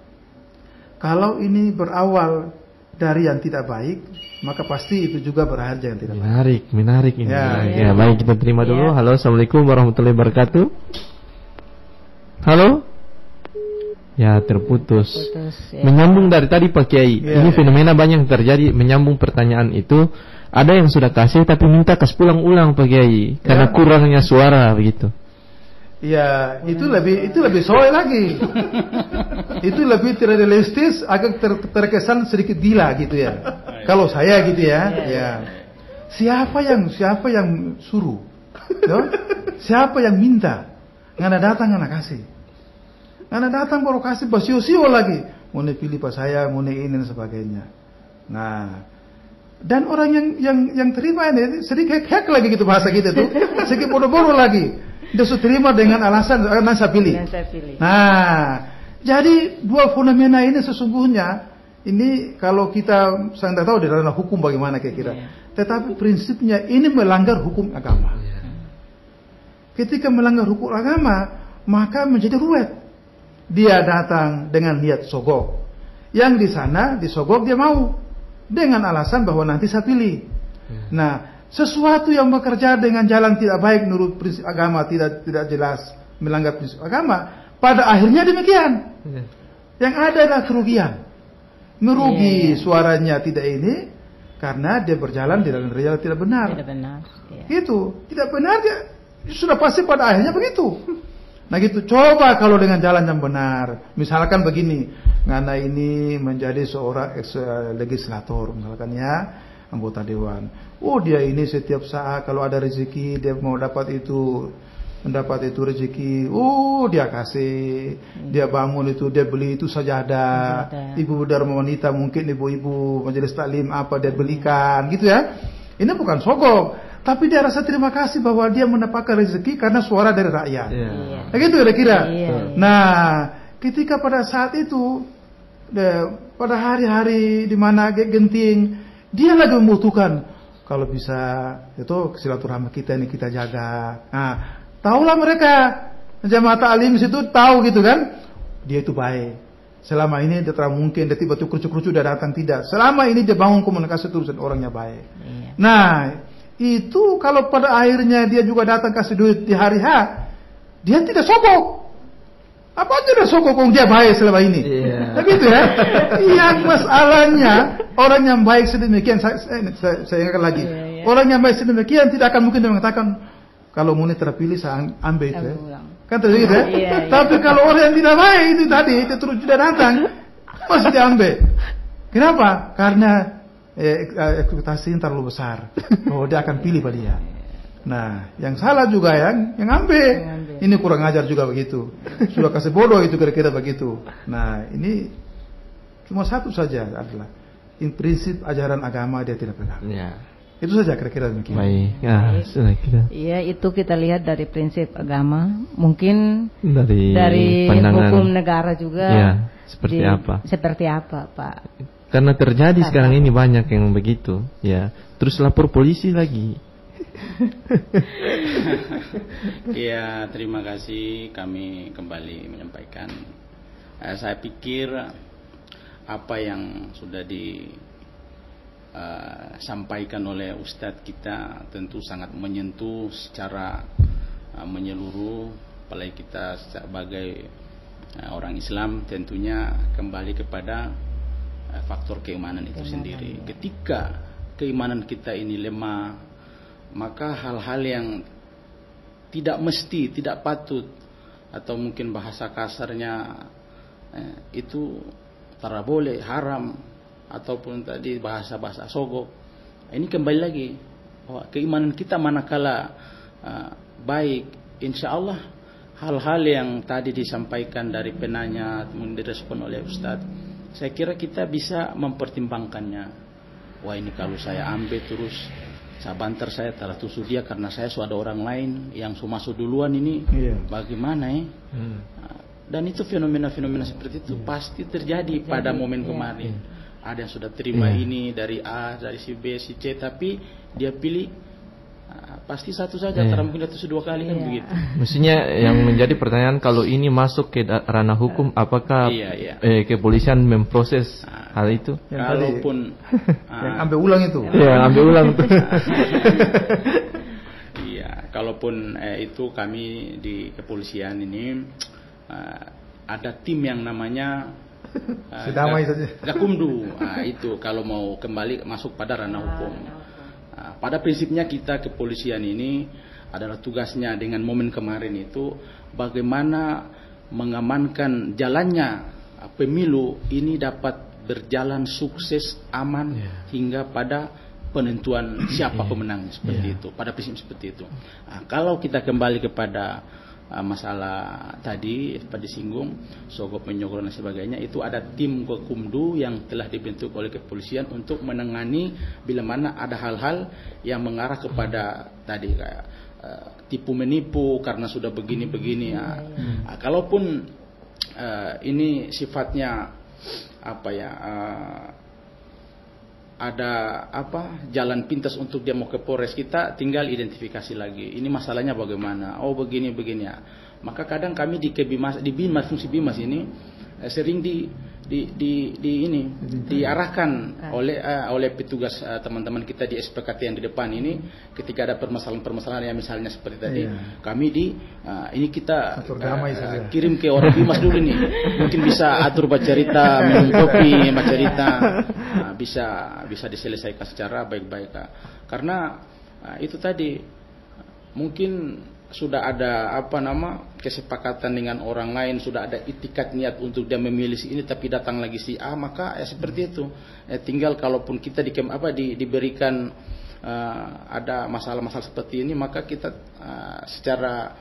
kalau ini berawal dari yang tidak baik, maka pasti itu juga berakhir yang tidak baik. Menarik ini. Ya, baik, kita terima dulu. Halo, assalamualaikum warahmatullahi wabarakatuh. Halo. Ya, terputus. Menyambung dari tadi Pak Kiai, ini fenomena banyak terjadi. Menyambung pertanyaan itu, ada yang sudah kasih tapi minta kasih pulang-ulang Pak Kiai karena kurangnya suara begitu. Ya, itu lebih soal lagi. Itu lebih tidak realistis, agak terkesan sedikit gila gitu ya. Kalau saya gitu ya. Siapa yang suruh? Siapa yang minta? Ngana datang ngana kasih. Ngana datang baru kasih basio-sio lagi. Mau pilih pas saya, mau ini dan sebagainya. Nah, dan orang yang terima ini sedikit hack lagi gitu bahasa kita tuh, sedikit bodoh-bodoh lagi. Dia sudah terima dengan alasan saya pilih. Nah, jadi dua fenomena ini sesungguhnya ini kalau kita saya tidak tahu di dalam hukum bagaimana kira-kira. Tetapi prinsipnya ini melanggar hukum agama. Ketika melanggar hukum agama, maka menjadi ruwet. Dia datang dengan niat sogok. Yang di sana disogok dia mau dengan alasan bahwa nanti saya pilih. Nah, sesuatu yang bekerja dengan jalan tidak baik menurut prinsip agama, tidak jelas melanggar prinsip agama, pada akhirnya demikian. Yang ada adalah kerugian. Merugi suaranya tidak ini karena dia berjalan di dalam real tidak benar. Tidak benar. Gitu. Tidak benar dia sudah pasti pada akhirnya begitu. Nah gitu. Coba kalau dengan jalan yang benar. Misalkan begini, ngana ini menjadi seorang legislator misalkan ya, anggota dewan. Oh dia ini setiap saat kalau ada rezeki dia mau mendapat itu rezeki, dia kasih, dia bangun itu, dia beli itu sajadah, ibu dharma wanita mungkin ibu-ibu majelis taklim apa dia belikan, gitu ya. Ini bukan sogok, tapi dia rasa terima kasih bahwa dia mendapatkan rezeki karena suara dari rakyat. Nah, gitu kira-kira. Nah, ketika pada saat itu, pada hari-hari di mana genting, dia lagi membutuhkan. Kalau bisa itu silaturahmi kita ini kita jaga. Nah, tahulah mereka jamaah taklim situ tahu gitu kan, dia itu baik. Selama ini dia terang mungkin dia tiba-tiba kerucu-kerucu dia datang tidak. Selama ini dia bangun komunikasi terus dan orangnya baik. Nah itu kalau pada akhirnya dia juga datang kasih duit di hari H, dia tidak sogok. Apa tidak sogok kalau dia baik selama ini? Begitu ya. Yang masalahnya orang yang baik sedemikian saya ingatkan lagi. Orang yang baik sedemikian tidak akan mungkin dia mengatakan kalau Muni terpilih saya ambil itu ya. Kan terjadi ya? Tapi kalau orang yang tidak baik itu tadi itu terus tidak datang pasti diambil. Kenapa? Karena ekspektasinya terlalu besar. Oh dia akan pilih pada dia. Nah yang salah juga yang ambil. Ini kurang ajar juga begitu. Sudah kasih bodoh itu kira-kira begitu. Nah ini cuma satu saja adalah prinsip ajaran agama dia tidak pegang. Itu saja kira-kira demikian. Baik. Iya, itu kita lihat dari prinsip agama, mungkin dari hukum negara juga. Ya, seperti apa, Pak? Karena terjadi sekarang ini banyak yang begitu, ya. Terus lapor polisi lagi. Ya, terima kasih kami kembali menyampaikan. Saya pikir apa yang sudah sampaikan oleh Ustadz kita tentu sangat menyentuh secara menyeluruh, apalagi kita sebagai orang Islam tentunya kembali kepada faktor keimanan itu sendiri. Ketika keimanan kita ini lemah, maka hal-hal yang tidak mesti, tidak patut, atau mungkin bahasa kasarnya itu tidak boleh, haram, ataupun tadi bahasa-bahasa sogok. Ini kembali lagi bahwa keimanan kita manakala baik, insya Allah hal-hal yang tadi disampaikan dari penanya kemudian direspon oleh Ustadz, saya kira kita bisa mempertimbangkannya. Wah ini kalau saya ambil terus saya banter, saya telah tusuk dia karena saya sudah ada orang lain yang masuk duluan ini, bagaimana ya? Dan itu fenomena-fenomena seperti itu pasti terjadi pada momen kemarin. Ada yang sudah terima ini dari A, dari si B, si C, tapi dia pilih pasti satu saja, karena mungkin itu dua kali kan begitu. Mestinya yang menjadi pertanyaan kalau ini masuk ke ranah hukum, apakah kepolisian memproses hal itu? Kalaupun yang ambil ulang itu, ambil ulang itu. Iya, kalaupun itu kami di kepolisian ini ada tim yang namanya sedamai saja. Gakumdu. Itu kalau mau kembali masuk pada ranah hukum. Pada prinsipnya kita kepolisian ini adalah tugasnya dengan momen kemarin itu bagaimana mengamankan jalannya pemilu ini dapat berjalan sukses, aman hingga pada penentuan siapa pemenang seperti itu. Pada prinsip seperti itu. Kalau kita kembali kepada masalah tadi pada disinggung sogok menyogok dan sebagainya, itu ada tim Gakumdu yang telah dibentuk oleh kepolisian untuk menangani bila mana ada hal-hal yang mengarah kepada tadi kayak tipu menipu karena sudah begini-begini. Kalaupun ini sifatnya ada jalan pintas untuk dia mau ke Polres, kita tinggal identifikasi lagi ini masalahnya bagaimana, begini ya. Maka kadang kami di Bimas, fungsi Bimas ini sering diarahkan oleh petugas teman-teman kita di SPKT yang di depan ini ketika ada permasalahan-permasalahan yang misalnya seperti tadi kami ini kita kirim ke orang Bimas dulu nih, mungkin bisa atur bercerita, minum kopi, bercerita, bisa diselesaikan secara baik-baik karena itu tadi mungkin sudah ada kesepakatan dengan orang lain, sudah ada itikat niat untuk dia memilih si ini, tapi datang lagi si A, maka seperti itu. Tinggal kalaupun kita diberikan ada masalah-masalah seperti ini, maka kita secara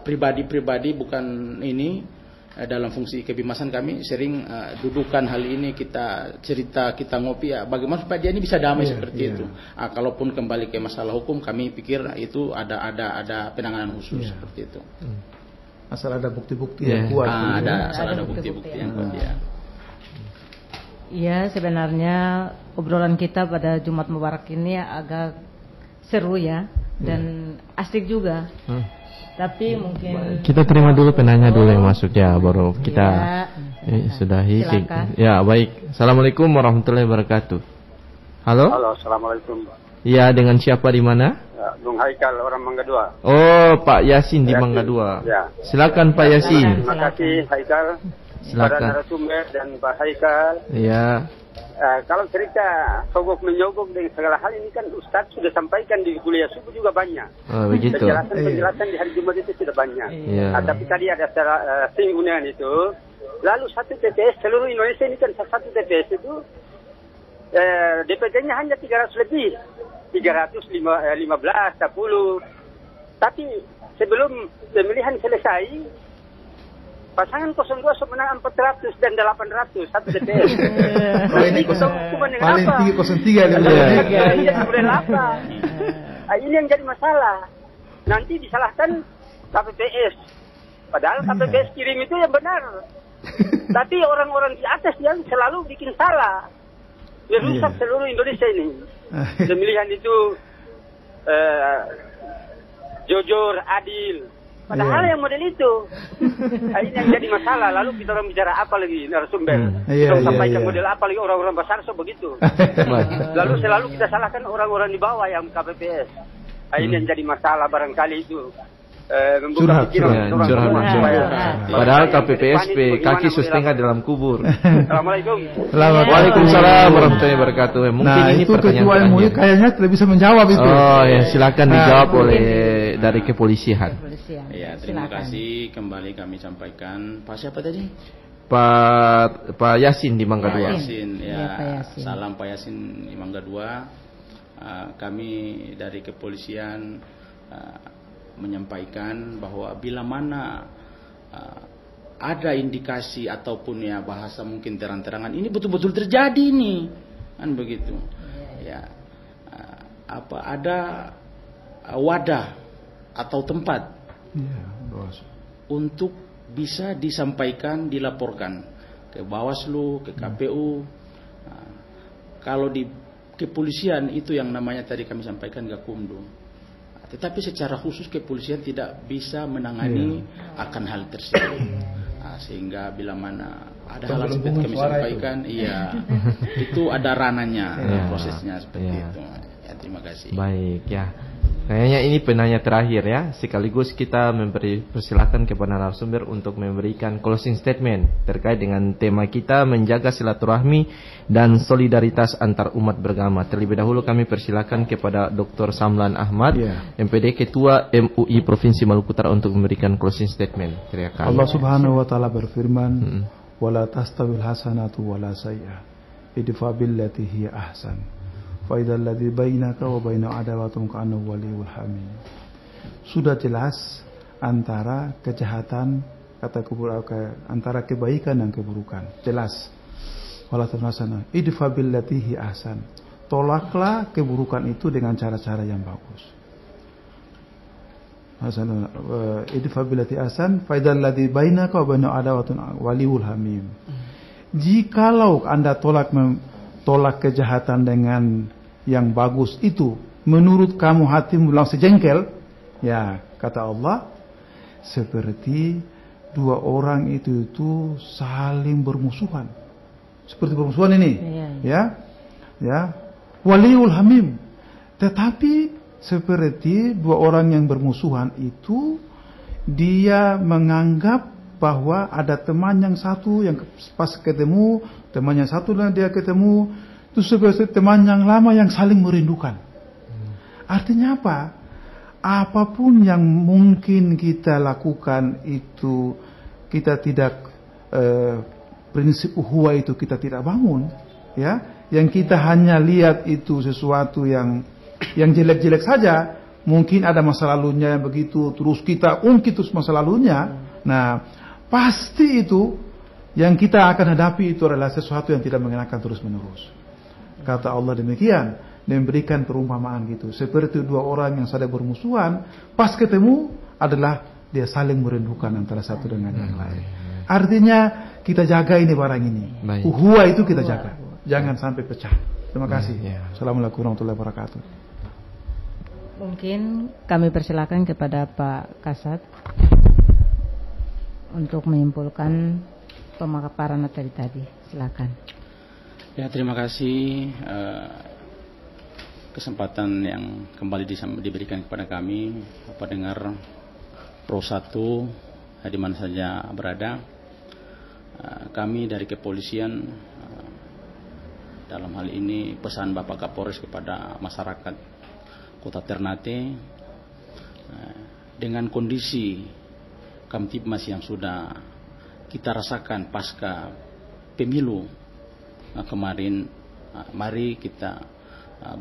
pribadi bukan ini dalam fungsi kebimasan kami sering dudukan hal ini, kita cerita, kita ngopi bagaimana supaya dia ini bisa damai seperti itu. Kalaupun kembali ke masalah hukum, kami pikir itu ada penanganan khusus seperti itu. Asal ada bukti-bukti yang kuat. Ada bukti-bukti yang kuat ya. Iya, sebenarnya obrolan kita pada Jumat Mubarak ini agak seru ya dan asik juga. Tapi mungkin kita terima dulu penanya dulu yang masuk ya, baru kita sudahi. Ya, baik. Assalamualaikum warahmatullahi wabarakatuh. Halo? Halo, assalamualaikum. Iya, dengan siapa di mana? Ya, Bung Haikal, orang Mangga 2. Oh, Pak Yasin di Mangga 2. Ya. Silakan Pak Yasin. Terima kasih Haikal. Silakan. Para narasumber dan Pak Haikal. Iya. Kalau cerita sogok menyogok dengan segala hal ini kan Ustadz sudah sampaikan di kuliah subuh juga banyak. Oh, begitu. Penjelasan di hari Jumat itu sudah banyak. Tapi tadi ada singgungan itu. Lalu satu TPS seluruh Indonesia ini kan satu TPS itu DPT-nya hanya 300 lebih, 315, 10. Tapi sebelum pemilihan selesai, pasangan 02 menang 400 dan 800 satu DPS. Ini paling tinggi 03 Ini yang jadi masalah. Nanti disalahkan KPPS. Padahal KPPS kirim itu yang benar. Tapi orang-orang di atas yang selalu bikin salah. Merusak seluruh Indonesia ini. Pemilihan itu jujur, adil. Padahal yang model itu ini yang jadi masalah. Lalu kita orang bicara apa lagi narasumber? Kita sampaikan model apa lagi orang-orang besar begitu. Lalu selalu kita salahkan orang-orang di bawah yang KPPS. Ini yang jadi masalah barangkali itu. Membuka pikiran Padahal KPPS kaki sustenga dalam kubur. Assalamualaikum. Waalaikumsalam warahmatullahi wabarakatuh. Mungkin ini itu pertanyaan ketua MUI kayaknya tidak bisa menjawab itu. Oh ya, silakan dijawab oleh dari kepolisian. Ya, terima kasih. Kembali kami sampaikan. Pak siapa tadi? Pak Yasin di Mangga 2. Pak Yasin, ya. Salam Pak Yasin di Mangga 2. Kami dari kepolisian menyampaikan bahwa bila mana ada indikasi ataupun ya bahasa mungkin terang-terangan ini betul-betul terjadi nih, kan begitu. Ya, ada wadah atau tempat untuk bisa disampaikan, dilaporkan ke Bawaslu, ke KPU. Kalau di kepolisian itu yang namanya tadi kami sampaikan Gakumdu. Tetapi secara khusus kepolisian tidak bisa menangani akan hal tersebut. Sehingga bila mana ada hal seperti kami sampaikan, itu ada ranahnya, prosesnya seperti itu. Ya, terima kasih. Baik ya. Kayaknya ini penanya terakhir ya. Sekaligus kita persilakan kepada narasumber untuk memberikan closing statement terkait dengan tema kita menjaga silaturahmi dan solidaritas antar umat beragama. Terlebih dahulu kami persilakan kepada Dr. Samlan Ahmad, MPD Ketua MUI Provinsi Maluku Utara untuk memberikan closing statement. Allah Subhanahu wa taala berfirman, "Wala tastawil hasanatu wala sayyi'ah, idfa billati hiya ahsan." Faidal ladzi bainaka wa baina adawatun ka'annahu waliyyun hamim. Sudah jelas antara kejahatan antara kebaikan dan keburukan. Jelas. Wala tanasana idfa billati hi ahsan. Tolaklah keburukan itu dengan cara-cara yang bagus. Hasan idfa billati ahsan faidal ladzi bainaka wa baina adawatun waliyyun hamim. Jikalau Anda tolak kejahatan dengan yang bagus itu, menurut kamu hatimu langsung jengkel, ya kata Allah, seperti dua orang itu saling bermusuhan. Seperti bermusuhan ini. Ya. Waliul hamim. Tetapi seperti dua orang yang bermusuhan itu, dia menganggap bahwa ada teman yang satu yang pas ketemu, teman yang satu dan dia ketemu, itu seperti teman yang lama yang saling merindukan. Artinya apa? Apapun yang mungkin kita lakukan itu, kita tidak prinsip ukhuwah itu kita tidak bangun, ya. Yang kita hanya lihat itu sesuatu yang jelek-jelek saja. Mungkin ada masa lalunya begitu, terus kita ungkit terus masa lalunya. Nah, pasti itu yang kita akan hadapi itu adalah sesuatu yang tidak mengenakan terus-menerus. Kata Allah demikian, memberikan perumpamaan gitu. Seperti dua orang yang saling bermusuhan, pas ketemu adalah dia saling merindukan antara satu dengan yang lain. Artinya kita jaga ini barang ini. Ukhuwah itu kita jaga. Jangan sampai pecah. Terima kasih. Assalamualaikum warahmatullahi wabarakatuh. Mungkin kami persilakan kepada Pak Kasat untuk menyimpulkan pemaparan materi tadi. Silakan. Ya, terima kasih kesempatan yang kembali diberikan kepada kami, pendengar Pro 1 di mana saja berada. Kami dari kepolisian, dalam hal ini pesan Bapak Kapolres kepada masyarakat Kota Ternate, dengan kondisi Kamtibmas yang sudah kita rasakan pasca pemilu kemarin, mari kita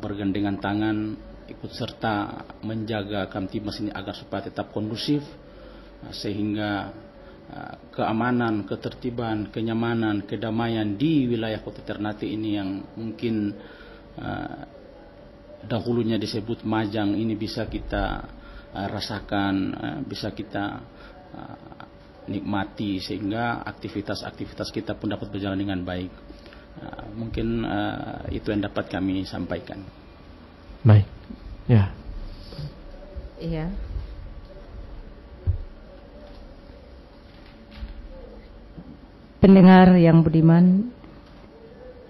bergandengan tangan ikut serta menjaga Kamtibmas ini agar supaya tetap kondusif, sehingga keamanan, ketertiban, kenyamanan, kedamaian di wilayah Kota Ternate ini yang mungkin dahulunya disebut Majang ini bisa kita rasakan, bisa kita nikmati, sehingga aktivitas-aktivitas kita pun dapat berjalan dengan baik. Mungkin itu yang dapat kami sampaikan. Baik. Ya. Iya. Pendengar yang budiman,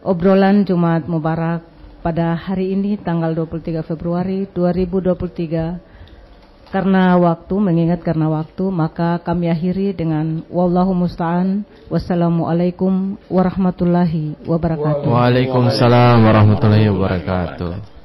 obrolan Jumat Mubarak pada hari ini tanggal 23 Februari 2023, karena waktu, maka kami akhiri dengan wallahu musta'an. Wassalamualaikum warahmatullahi wabarakatuh. Waalaikumsalam warahmatullahi wabarakatuh.